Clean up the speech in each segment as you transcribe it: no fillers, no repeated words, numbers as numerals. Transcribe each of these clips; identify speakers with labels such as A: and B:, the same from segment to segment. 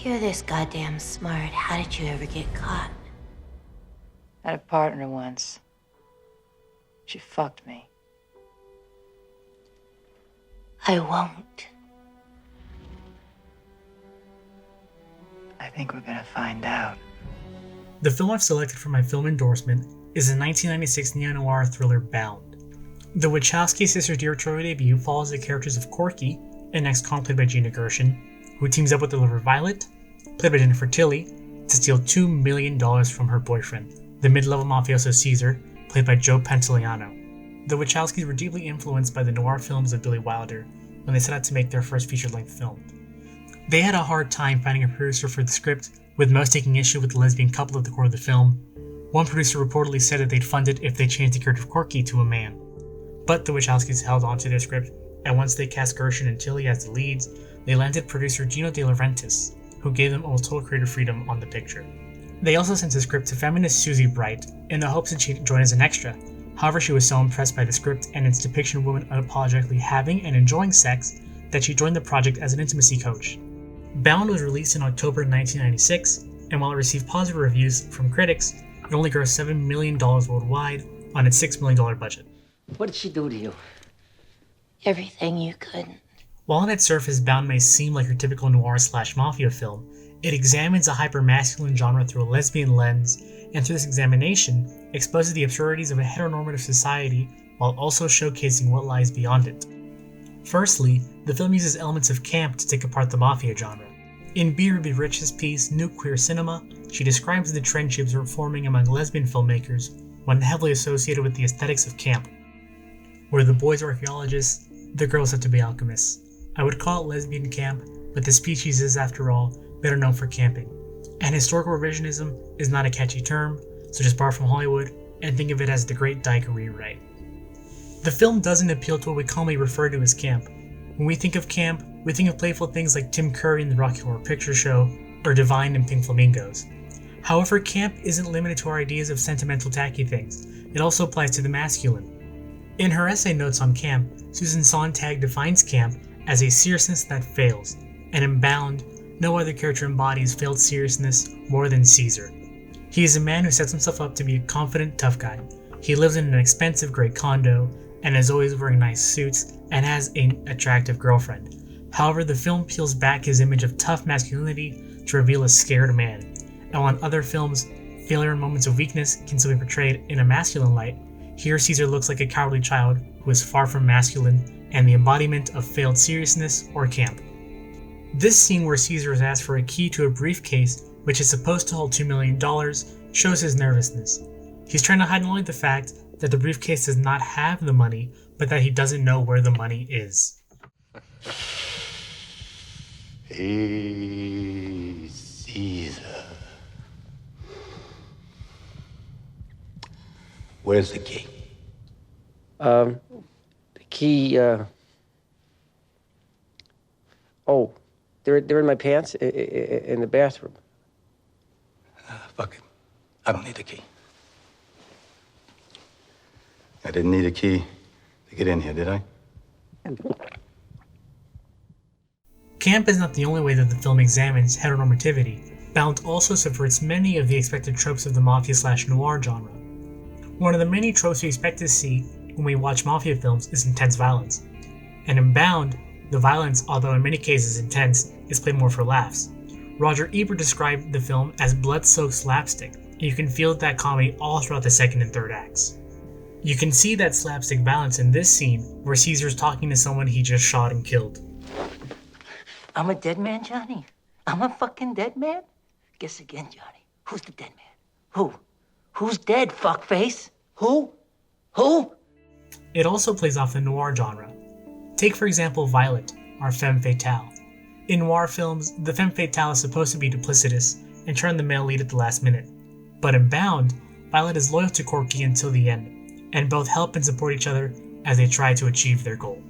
A: you're this goddamn smart, how did you ever get caught?
B: I had a partner once. She fucked me.
A: I won't.
B: I think we're gonna find out.
C: The film I've selected for my film endorsement is the 1996 neo-noir thriller Bound. The Wachowski sisters' directorial debut follows the characters of Corky, an ex-con played by Gina Gershon, who teams up with the lover Violet, played by Jennifer Tilly, to steal $2 million from her boyfriend, the mid-level mafioso Caesar, played by Joe Pantoliano. The Wachowskis were deeply influenced by the noir films of Billy Wilder when they set out to make their first feature-length film. They had a hard time finding a producer for the script, with most taking issue with the lesbian couple at the core of the film. One producer reportedly said that they'd fund it if they changed the character of Corky to a man. But the Wachowskis held on to their script, and once they cast Gershon and Tilly as the leads, they landed producer Gino De Laurentiis, who gave them almost total creative freedom on the picture. They also sent the script to feminist Susie Bright in the hopes that she'd join as an extra. However, she was so impressed by the script and its depiction of women unapologetically having and enjoying sex that she joined the project as an intimacy coach. Bound was released in October 1996, and while it received positive reviews from critics, it only grossed $7 million worldwide on its $6 million budget.
D: What did she do to you?
A: Everything you couldn't.
C: While on its surface Bound may seem like your typical noir/mafia film, it examines a hyper-masculine genre through a lesbian lens, and through this examination, exposes the absurdities of a heteronormative society while also showcasing what lies beyond it. Firstly, the film uses elements of camp to take apart the mafia genre. In B. Ruby Rich's piece, New Queer Cinema, she describes the trend she observed forming among lesbian filmmakers when heavily associated with the aesthetics of camp, where the boys are archaeologists, the girls have to be alchemists. I would call it lesbian camp, but the species is, after all, better known for camping. And historical revisionism is not a catchy term, so just borrow from Hollywood and think of it as the Great Dyke rewrite. The film doesn't appeal to what we commonly refer to as camp. When we think of camp, we think of playful things like Tim Curry in the Rocky Horror Picture Show, or Divine in Pink Flamingos. However, camp isn't limited to our ideas of sentimental tacky things, it also applies to the masculine. In her essay Notes on Camp, Susan Sontag defines camp as a seriousness that fails, and in Bound, no other character embodies failed seriousness more than Caesar. He is a man who sets himself up to be a confident, tough guy. He lives in an expensive great condo, and is always wearing nice suits, and has an attractive girlfriend. However, the film peels back his image of tough masculinity to reveal a scared man. And while in other films, failure and moments of weakness can still be portrayed in a masculine light, here Caesar looks like a cowardly child who is far from masculine and the embodiment of failed seriousness or camp. This scene where Caesar is asked for a key to a briefcase which is supposed to hold $2 million shows his nervousness. He's trying to hide not only the fact that the briefcase does not have the money, but that he doesn't know where the money is.
E: Hey, Caesar. Where's the key?
D: The key, Oh, they're in my pants in the bathroom.
E: Fuck it. I don't need the key. I didn't need a key to get in here, did I?
C: Camp is not the only way that the film examines heteronormativity. Bound also subverts many of the expected tropes of the mafia/noir genre. One of the many tropes we expect to see when we watch mafia films is intense violence. And in Bound, the violence, although in many cases intense, is played more for laughs. Roger Ebert described the film as blood-soaked slapstick, and you can feel that comedy all throughout the second and third acts. You can see that slapstick violence in this scene where Caesar's talking to someone he just shot and killed.
D: I'm a dead man, Johnny? I'm a fucking dead man? Guess again, Johnny. Who's the dead man? Who? Who's dead, fuckface? Who? It
C: also plays off the noir genre. Take for example Violet, our femme fatale. In noir films, the femme fatale is supposed to be duplicitous and turn the male lead at the last minute. But in Bound, Violet is loyal to Corky until the end, and both help and support each other as they try to achieve their goal.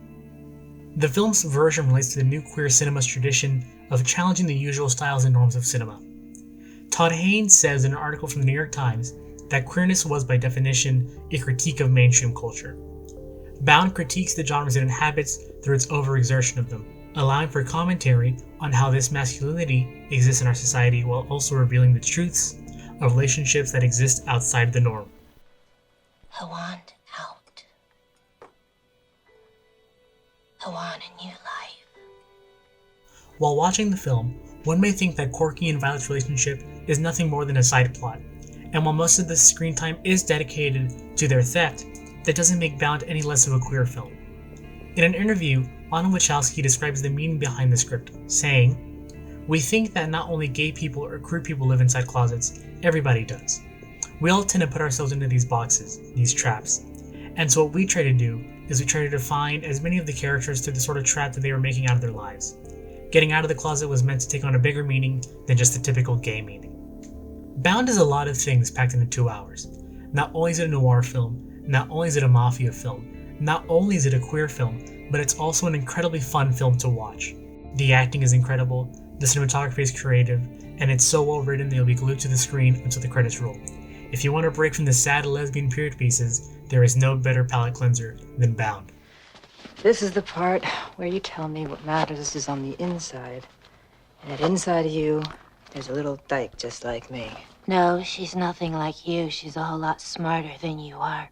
C: The film's version relates to the new queer cinema's tradition of challenging the usual styles and norms of cinema. Todd Haynes says in an article from the New York Times that queerness was by definition a critique of mainstream culture. Bound critiques the genres it inhabits through its overexertion of them, allowing for commentary on how this masculinity exists in our society while also revealing the truths of relationships that exist outside the norm.
A: I want out. I want a new life.
C: While watching the film, one may think that Corky and Violet's relationship is nothing more than a side plot, and while most of the screen time is dedicated to their theft, that doesn't make Bound any less of a queer film. In an interview, Anna Wachowski describes the meaning behind the script, saying, "We think that not only gay people or queer people live inside closets, everybody does. We all tend to put ourselves into these boxes, these traps. And so what we try to do is we try to define as many of the characters to the sort of trap that they were making out of their lives. Getting out of the closet was meant to take on a bigger meaning than just the typical gay meaning." Bound is a lot of things packed into 2 hours. Not only is it a noir film, not only is it a mafia film, not only is it a queer film, but it's also an incredibly fun film to watch. The acting is incredible, the cinematography is creative, and it's so well written that you'll be glued to the screen until the credits roll. If you want a break from the sad lesbian period pieces, there is no better palate cleanser than Bound.
B: This is the part where you tell me what matters is on the inside. And that inside of you, there's a little dyke just like me.
A: No, she's nothing like you. She's a whole lot smarter than you are.